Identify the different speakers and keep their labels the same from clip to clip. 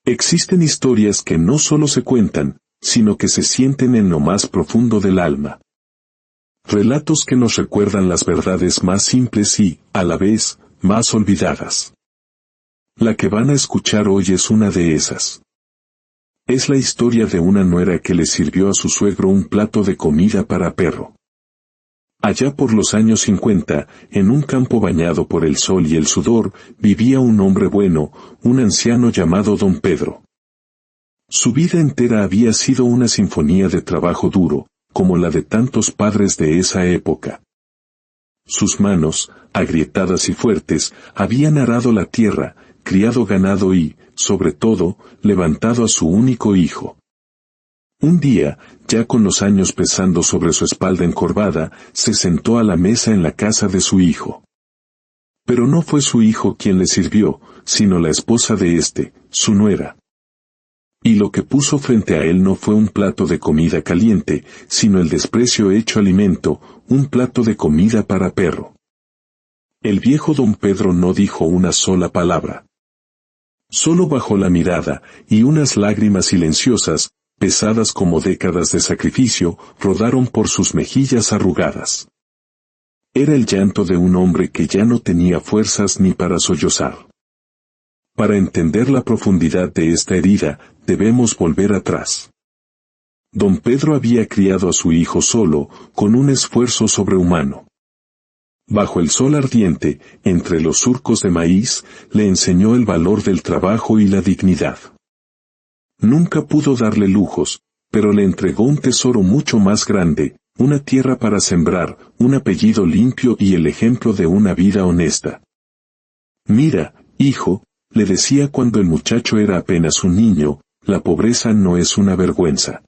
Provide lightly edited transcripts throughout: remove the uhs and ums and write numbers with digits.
Speaker 1: Existen historias que no solo se cuentan, sino que se sienten en lo más profundo del alma. Relatos que nos recuerdan las verdades más simples y, a la vez, más olvidadas. La que van a escuchar hoy es una de esas. Es la historia de una nuera que le sirvió a su suegro un plato de comida para perro. Allá por los años 50, en un campo bañado por el sol y el sudor, vivía un hombre bueno, un anciano llamado Don Pedro. Su vida entera había sido una sinfonía de trabajo duro, como la de tantos padres de esa época. Sus manos, agrietadas y fuertes, habían arado la tierra, criado ganado y, sobre todo, levantado a su único hijo. Un día, ya con los años pesando sobre su espalda encorvada, se sentó a la mesa en la casa de su hijo. Pero no fue su hijo quien le sirvió, sino la esposa de éste, su nuera. Y lo que puso frente a él no fue un plato de comida caliente, sino el desprecio hecho alimento, un plato de comida para perro. El viejo Don Pedro no dijo una sola palabra. Solo bajó la mirada, y unas lágrimas silenciosas, pesadas como décadas de sacrificio, rodaron por sus mejillas arrugadas. Era el llanto de un hombre que ya no tenía fuerzas ni para sollozar. Para entender la profundidad de esta herida, debemos volver atrás. Don Pedro había criado a su hijo solo, con un esfuerzo sobrehumano. Bajo el sol ardiente, entre los surcos de maíz, le enseñó el valor del trabajo y la dignidad. Nunca pudo darle lujos, pero le entregó un tesoro mucho más grande, una tierra para sembrar, un apellido limpio y el ejemplo de una vida honesta. Mira, hijo, le decía cuando el muchacho era apenas un niño, la pobreza no es una vergüenza.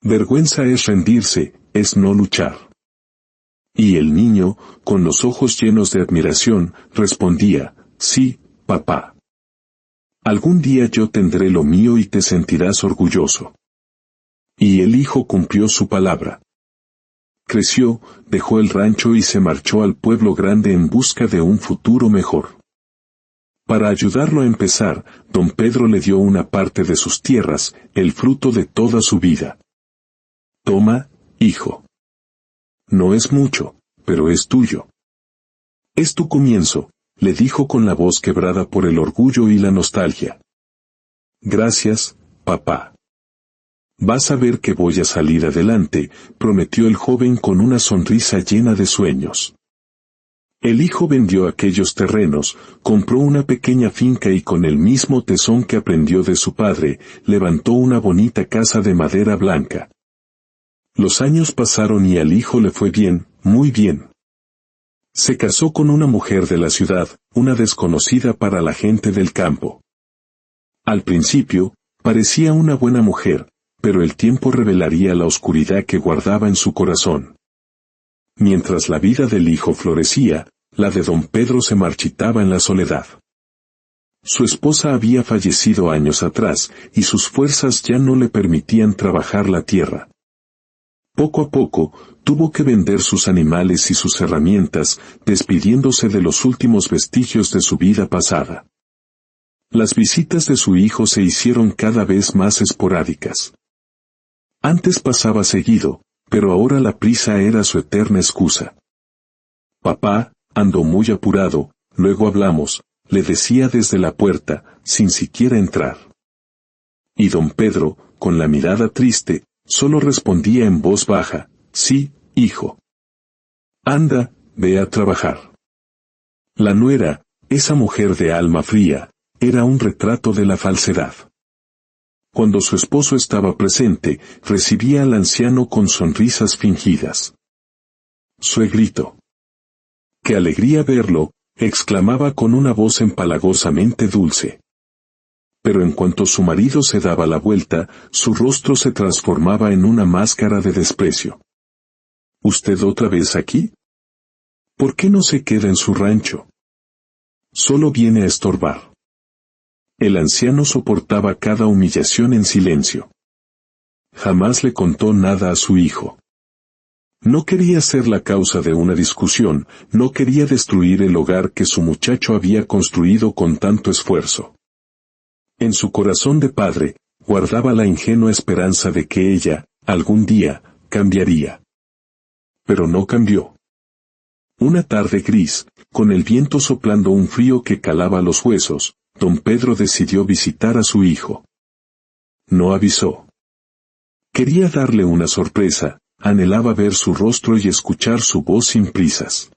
Speaker 1: Vergüenza es rendirse, es no luchar. Y el niño, con los ojos llenos de admiración, respondía, sí, papá. Algún día yo tendré lo mío y te sentirás orgulloso. Y el hijo cumplió su palabra. Creció, dejó el rancho y se marchó al pueblo grande en busca de un futuro mejor. Para ayudarlo a empezar, Don Pedro le dio una parte de sus tierras, el fruto de toda su vida. Toma, hijo. No es mucho, pero es tuyo. Es tu comienzo, le dijo con la voz quebrada por el orgullo y la nostalgia. Gracias, papá. Vas a ver que voy a salir adelante, prometió el joven con una sonrisa llena de sueños. El hijo vendió aquellos terrenos, compró una pequeña finca y con el mismo tesón que aprendió de su padre, levantó una bonita casa de madera blanca. Los años pasaron y al hijo le fue bien, muy bien. Se casó con una mujer de la ciudad, una desconocida para la gente del campo. Al principio, parecía una buena mujer, pero el tiempo revelaría la oscuridad que guardaba en su corazón. Mientras la vida del hijo florecía, la de Don Pedro se marchitaba en la soledad. Su esposa había fallecido años atrás, y sus fuerzas ya no le permitían trabajar la tierra. Poco a poco, tuvo que vender sus animales y sus herramientas, despidiéndose de los últimos vestigios de su vida pasada. Las visitas de su hijo se hicieron cada vez más esporádicas. Antes pasaba seguido, pero ahora la prisa era su eterna excusa. Papá, ando muy apurado, luego hablamos, le decía desde la puerta, sin siquiera entrar. Y Don Pedro, con la mirada triste, solo respondía en voz baja, sí, hijo. Anda, ve a trabajar. La nuera, esa mujer de alma fría, era un retrato de la falsedad. Cuando su esposo estaba presente, recibía al anciano con sonrisas fingidas. Suegrito. ¡Qué alegría verlo!, exclamaba con una voz empalagosamente dulce. Pero en cuanto su marido se daba la vuelta, su rostro se transformaba en una máscara de desprecio. ¿Usted otra vez aquí? ¿Por qué no se queda en su rancho? Solo viene a estorbar. El anciano soportaba cada humillación en silencio. Jamás le contó nada a su hijo. No quería ser la causa de una discusión, no quería destruir el hogar que su muchacho había construido con tanto esfuerzo. En su corazón de padre, guardaba la ingenua esperanza de que ella, algún día, cambiaría. Pero no cambió. Una tarde gris, con el viento soplando un frío que calaba los huesos, don Pedro decidió visitar a su hijo. No avisó. Quería darle una sorpresa, anhelaba ver su rostro y escuchar su voz sin prisas.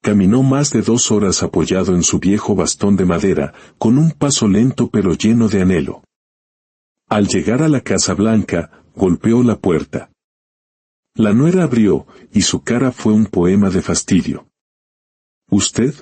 Speaker 1: Caminó más de 2 horas apoyado en su viejo bastón de madera, con un paso lento pero lleno de anhelo. Al llegar a la Casa Blanca, golpeó la puerta. La nuera abrió, y su cara fue un poema de fastidio. ¿Usted?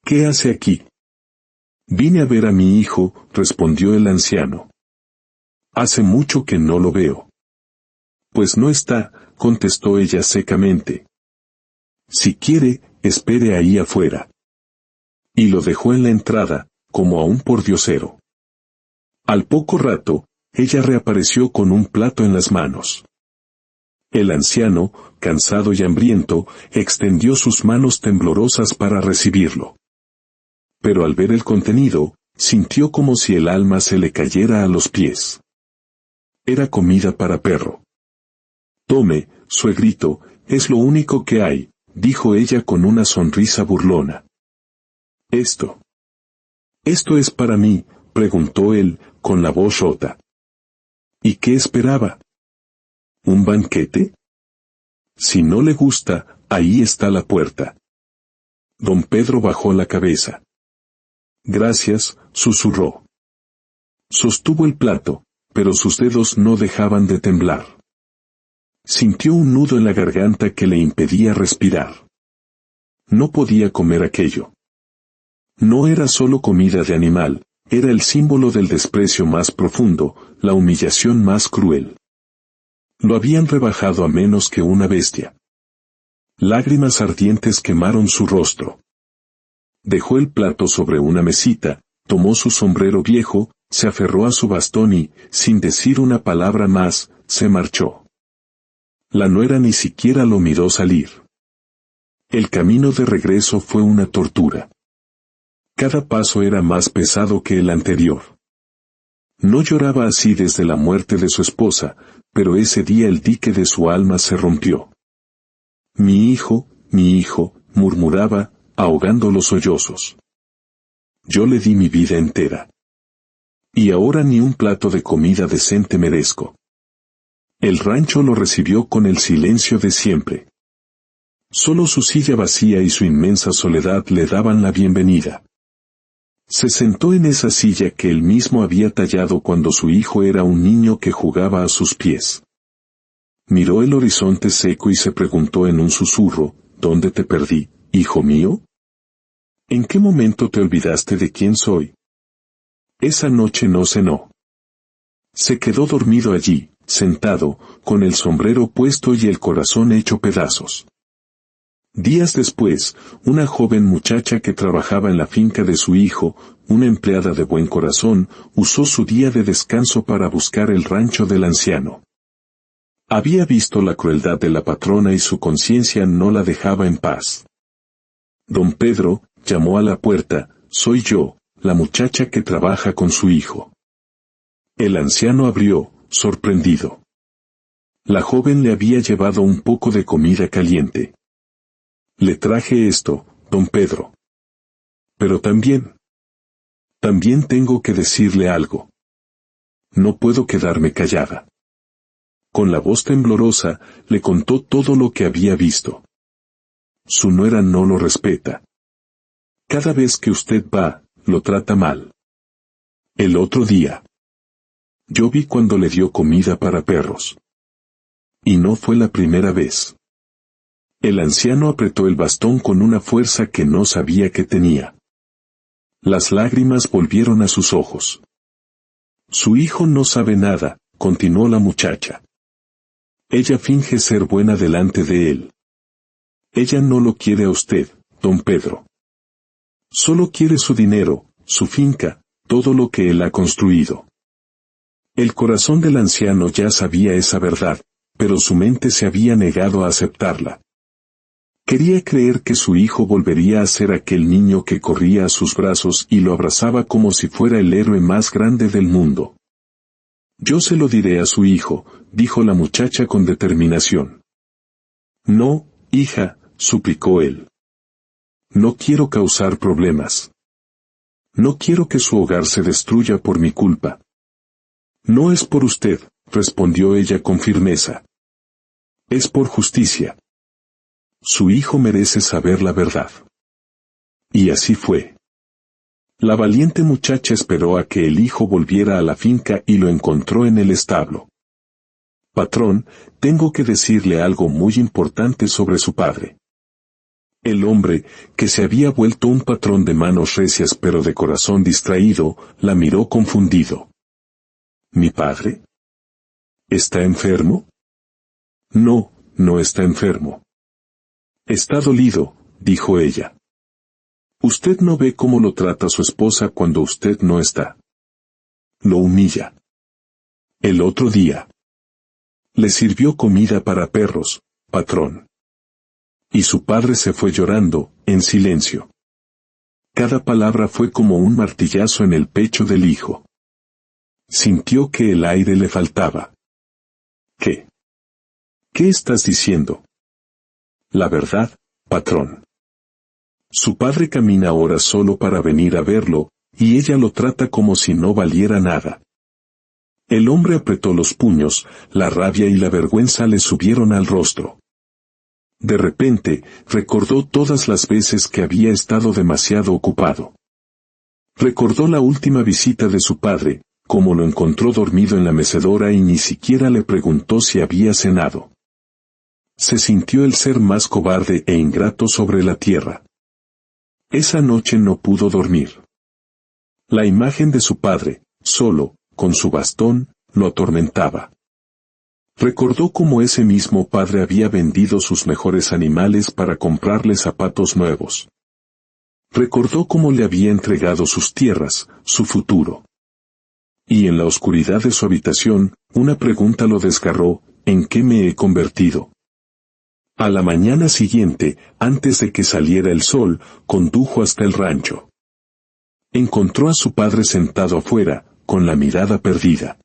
Speaker 1: ¿Qué hace aquí? Vine a ver a mi hijo, respondió el anciano. Hace mucho que no lo veo. Pues no está, contestó ella secamente. Si quiere, espere ahí afuera. Y lo dejó en la entrada, como a un pordiosero. Al poco rato, ella reapareció con un plato en las manos. El anciano, cansado y hambriento, extendió sus manos temblorosas para recibirlo. Pero al ver el contenido, sintió como si el alma se le cayera a los pies. Era comida para perro. Tome, suegrito, es lo único que hay, dijo ella con una sonrisa burlona. ¿Esto es para mí?, preguntó él, con la voz rota. ¿Y qué esperaba? ¿Un banquete? Si no le gusta, ahí está la puerta. Don Pedro bajó la cabeza. Gracias, susurró. Sostuvo el plato, pero sus dedos no dejaban de temblar. Sintió un nudo en la garganta que le impedía respirar. No podía comer aquello. No era solo comida de animal, era el símbolo del desprecio más profundo, la humillación más cruel. Lo habían rebajado a menos que una bestia. Lágrimas ardientes quemaron su rostro. Dejó el plato sobre una mesita, tomó su sombrero viejo, se aferró a su bastón y, sin decir una palabra más, se marchó. La nuera ni siquiera lo miró salir. El camino de regreso fue una tortura. Cada paso era más pesado que el anterior. No lloraba así desde la muerte de su esposa, pero ese día el dique de su alma se rompió. Mi hijo, murmuraba, ahogando los sollozos. Yo le di mi vida entera. Y ahora ni un plato de comida decente merezco. El rancho lo recibió con el silencio de siempre. Solo su silla vacía y su inmensa soledad le daban la bienvenida. Se sentó en esa silla que él mismo había tallado cuando su hijo era un niño que jugaba a sus pies. Miró el horizonte seco y se preguntó en un susurro, ¿dónde te perdí, hijo mío? ¿En qué momento te olvidaste de quién soy? Esa noche no cenó. Se quedó dormido allí, sentado, con el sombrero puesto y el corazón hecho pedazos. Días después, una joven muchacha que trabajaba en la finca de su hijo, una empleada de buen corazón, usó su día de descanso para buscar el rancho del anciano. Había visto la crueldad de la patrona y su conciencia no la dejaba en paz. Don Pedro, llamó a la puerta, soy yo, la muchacha que trabaja con su hijo. El anciano abrió, sorprendido. La joven le había llevado un poco de comida caliente. Le traje esto, don Pedro. Pero también tengo que decirle algo. No puedo quedarme callada. Con la voz temblorosa, le contó todo lo que había visto. Su nuera no lo respeta. Cada vez que usted va, lo trata mal. El otro día. Yo vi cuando le dio comida para perros. Y no fue la primera vez. El anciano apretó el bastón con una fuerza que no sabía que tenía. Las lágrimas volvieron a sus ojos. Su hijo no sabe nada, continuó la muchacha. Ella finge ser buena delante de él. Ella no lo quiere a usted, don Pedro. Solo quiere su dinero, su finca, todo lo que él ha construido. El corazón del anciano ya sabía esa verdad, pero su mente se había negado a aceptarla. Quería creer que su hijo volvería a ser aquel niño que corría a sus brazos y lo abrazaba como si fuera el héroe más grande del mundo. Yo se lo diré a su hijo, dijo la muchacha con determinación. No, hija, suplicó él. No quiero causar problemas. No quiero que su hogar se destruya por mi culpa. No es por usted, respondió ella con firmeza. Es por justicia. Su hijo merece saber la verdad. Y así fue. La valiente muchacha esperó a que el hijo volviera a la finca y lo encontró en el establo. Patrón, tengo que decirle algo muy importante sobre su padre. El hombre, que se había vuelto un patrón de manos recias pero de corazón distraído, la miró confundido. ¿Mi padre? ¿Está enfermo? No, no está enfermo. Está dolido, dijo ella. Usted no ve cómo lo trata su esposa cuando usted no está. Lo humilla. El otro día. Le sirvió comida para perros, patrón. Y su padre se fue llorando, en silencio. Cada palabra fue como un martillazo en el pecho del hijo. Sintió que el aire le faltaba. ¿Qué? ¿Qué estás diciendo? La verdad, patrón. Su padre camina ahora solo para venir a verlo, y ella lo trata como si no valiera nada. El hombre apretó los puños, la rabia y la vergüenza le subieron al rostro. De repente, recordó todas las veces que había estado demasiado ocupado. Recordó la última visita de su padre, cómo lo encontró dormido en la mecedora y ni siquiera le preguntó si había cenado. Se sintió el ser más cobarde e ingrato sobre la tierra. Esa noche no pudo dormir. La imagen de su padre, solo, con su bastón, lo atormentaba. Recordó cómo ese mismo padre había vendido sus mejores animales para comprarle zapatos nuevos. Recordó cómo le había entregado sus tierras, su futuro. Y en la oscuridad de su habitación, una pregunta lo desgarró: ¿en qué me he convertido? A la mañana siguiente, antes de que saliera el sol, condujo hasta el rancho. Encontró a su padre sentado afuera, con la mirada perdida.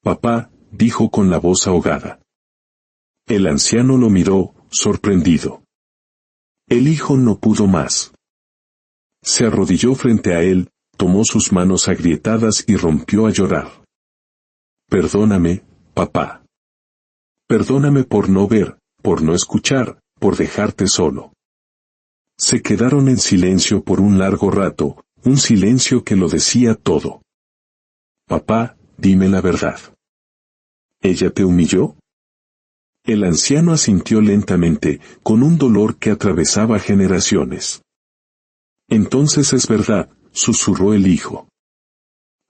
Speaker 1: Papá, dijo con la voz ahogada. El anciano lo miró, sorprendido. El hijo no pudo más. Se arrodilló frente a él, tomó sus manos agrietadas y rompió a llorar. Perdóname, papá. Perdóname por no ver, por no escuchar, por dejarte solo. Se quedaron en silencio por un largo rato, un silencio que lo decía todo. Papá, dime la verdad. ¿Ella te humilló? El anciano asintió lentamente, con un dolor que atravesaba generaciones. Entonces es verdad, susurró el hijo.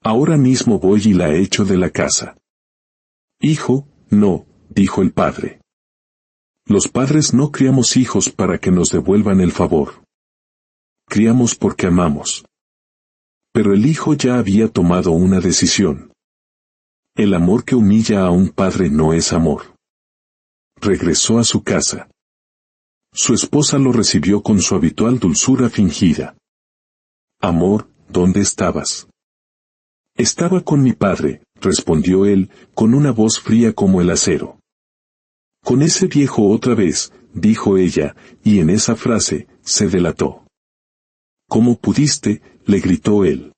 Speaker 1: Ahora mismo voy y la echo de la casa. Hijo, no, dijo el padre. Los padres no criamos hijos para que nos devuelvan el favor. Criamos porque amamos. Pero el hijo ya había tomado una decisión. El amor que humilla a un padre no es amor. Regresó a su casa. Su esposa lo recibió con su habitual dulzura fingida. Amor, ¿dónde estabas? Estaba con mi padre, respondió él, con una voz fría como el acero. Con ese viejo otra vez, dijo ella, y en esa frase, se delató. ¿Cómo pudiste?, le gritó él.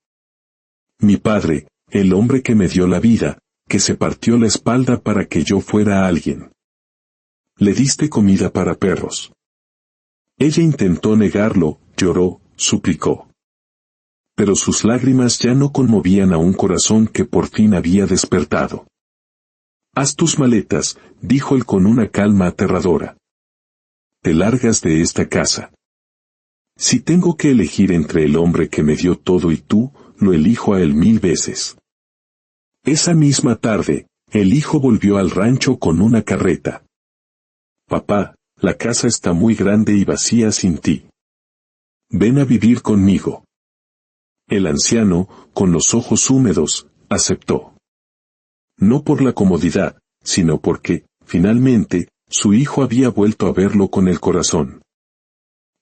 Speaker 1: Mi padre, el hombre que me dio la vida, que se partió la espalda para que yo fuera alguien. Le diste comida para perros. Ella intentó negarlo, lloró, suplicó. Pero sus lágrimas ya no conmovían a un corazón que por fin había despertado. Haz tus maletas, dijo él con una calma aterradora. Te largas de esta casa. Si tengo que elegir entre el hombre que me dio todo y tú, lo elijo a él 1000 veces. Esa misma tarde, el hijo volvió al rancho con una carreta. Papá, la casa está muy grande y vacía sin ti. Ven a vivir conmigo. El anciano, con los ojos húmedos, aceptó. No por la comodidad, sino porque, finalmente, su hijo había vuelto a verlo con el corazón.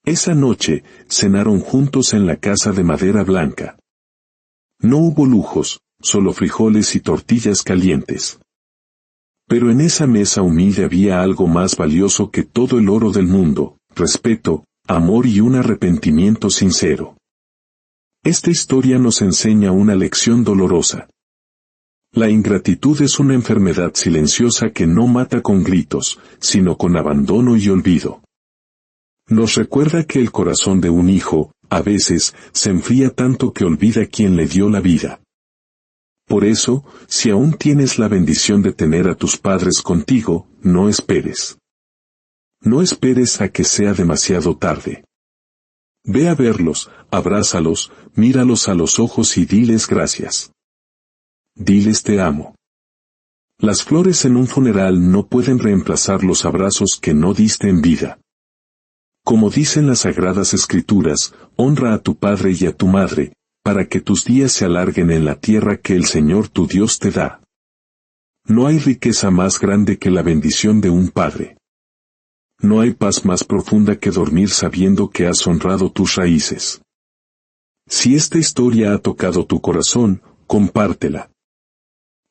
Speaker 1: Esa noche, cenaron juntos en la casa de madera blanca. No hubo lujos, solo frijoles y tortillas calientes. Pero en esa mesa humilde había algo más valioso que todo el oro del mundo: respeto, amor y un arrepentimiento sincero. Esta historia nos enseña una lección dolorosa. La ingratitud es una enfermedad silenciosa que no mata con gritos, sino con abandono y olvido. Nos recuerda que el corazón de un hijo, a veces, se enfría tanto que olvida quién le dio la vida. Por eso, si aún tienes la bendición de tener a tus padres contigo, no esperes. No esperes a que sea demasiado tarde. Ve a verlos, abrázalos, míralos a los ojos y diles gracias. Diles te amo. Las flores en un funeral no pueden reemplazar los abrazos que no diste en vida. Como dicen las Sagradas Escrituras, honra a tu padre y a tu madre, para que tus días se alarguen en la tierra que el Señor tu Dios te da. No hay riqueza más grande que la bendición de un padre. No hay paz más profunda que dormir sabiendo que has honrado tus raíces. Si esta historia ha tocado tu corazón, compártela.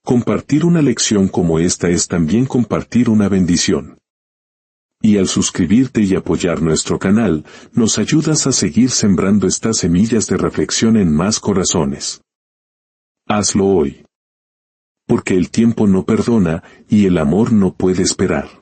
Speaker 1: Compartir una lección como esta es también compartir una bendición. Y al suscribirte y apoyar nuestro canal, nos ayudas a seguir sembrando estas semillas de reflexión en más corazones. Hazlo hoy. Porque el tiempo no perdona, y el amor no puede esperar.